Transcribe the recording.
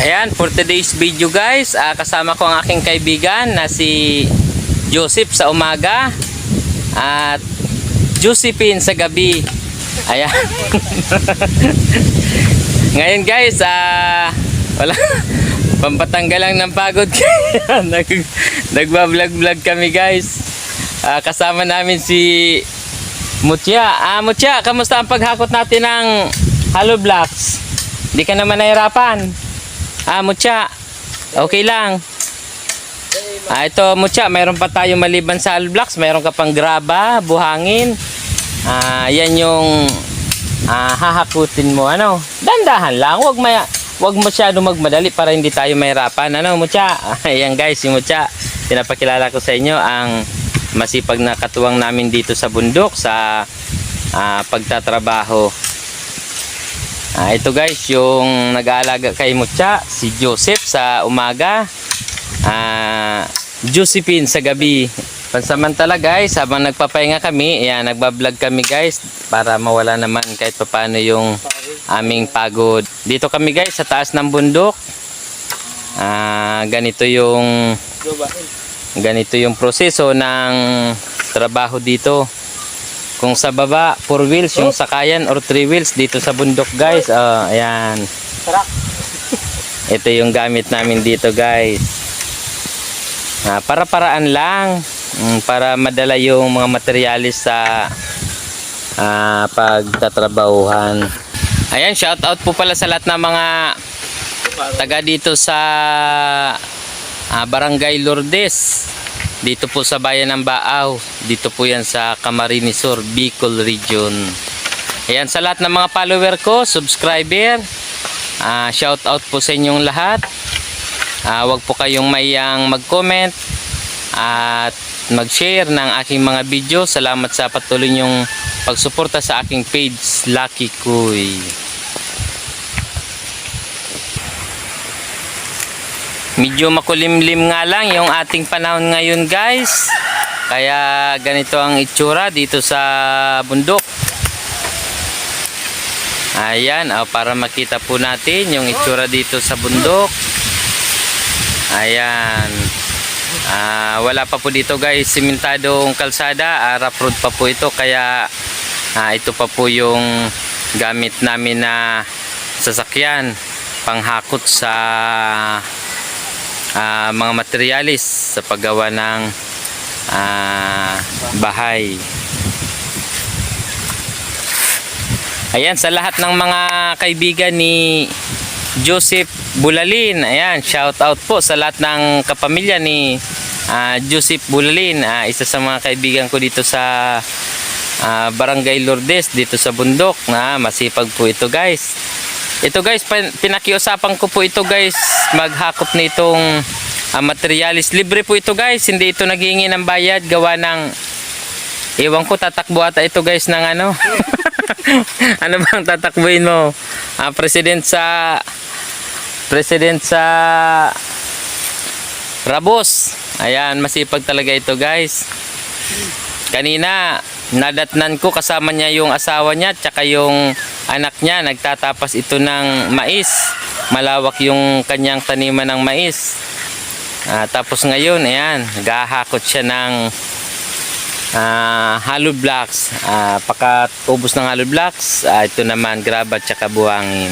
Ayan, for today's video guys, kasama ko ang aking kaibigan na si Joseph sa umaga at Josephine sa gabi. Ayan. Ngayon guys, wala pampatanggal lang ng pagod. Nagba-vlog kami guys. Kasama namin si Mutya. Mutya, kamusta ang paghakot natin ng hollow blocks? Hindi ka naman nahirapan? Mutya, okay lang. Ito Mutya, mayroon pa tayo maliban sa hollow blocks. Mayroon ka pang graba, buhangin. Yan yung hahakutin mo. Dandahan lang, wag masyado magmadali para hindi tayo mahirapan. Mutya? Ayan guys, si Mutya. Pinapakilala ko sa inyo ang masipag na katuwang namin dito sa bundok sa pagtatrabaho. Ito guys, yung nag-aalaga kay Mutya, si Joseph sa umaga, Josephine sa gabi. Pansamantala guys, habang nagpapahinga kami, nagbablog kami guys para mawala naman kahit paano yung aming pagod. Dito kami guys sa taas ng bundok. Ganito yung proseso ng trabaho dito. Kung sa baba 4 wheels yung sakayan or 3 wheels, dito sa bundok guys, ayan. Ito yung gamit namin dito guys. Para-paraan lang para madala yung mga materialis sa pagtatrabahuhan. Ayan, shout out po pala sa lahat ng mga taga dito sa Barangay Lourdes, dito po sa bayan ng Baaw. Dito po yan sa Camarines Sur, Bicol Region. Ayan, sa lahat ng mga follower ko, subscriber, shout out po sa inyong lahat. Wag po kayong mayang mag-comment at mag-share ng aking mga video. Salamat sa patuloy nyong pagsuporta sa aking page, Lucky Kuy. Medyo makulimlim nga lang yung ating panahon ngayon guys. Kaya ganito ang itsura dito sa bundok. Ayan, para makita po natin yung itsura dito sa bundok. Ayan. Wala pa po dito guys simentadong kalsada, rough road pa po ito. Kaya ito pa po yung gamit namin na sasakyan panghakot sa mga materialis sa paggawa ng bahay. Ayan, sa lahat ng mga kaibigan ni Joseph Bulalin, ayan, shout out po sa lahat ng kapamilya ni Joseph Bulalin. Isa sa mga kaibigan ko dito sa Barangay Lourdes, dito sa bundok. Masipag po ito guys. Ito guys, pinakiusapan ko po ito guys, maghakot nitong materialis. Libre po ito guys, hindi ito naghihingi ng bayad. Gawa ng, ewan ko, tatakbo ata ito guys ng ano. Ano bang tatakbuhin mo? President sa Rabos. Ayan, masipag talaga ito guys. Kanina nadatnan ko, kasama niya yung asawa niya tsaka yung anak niya, nagtatapas ito ng mais. Malawak yung kanyang taniman ng mais. Tapos ngayon, ayan, gahakot siya ng hollow blocks. Pagkatubos ng hollow blocks, ito naman graba tsaka buhangin.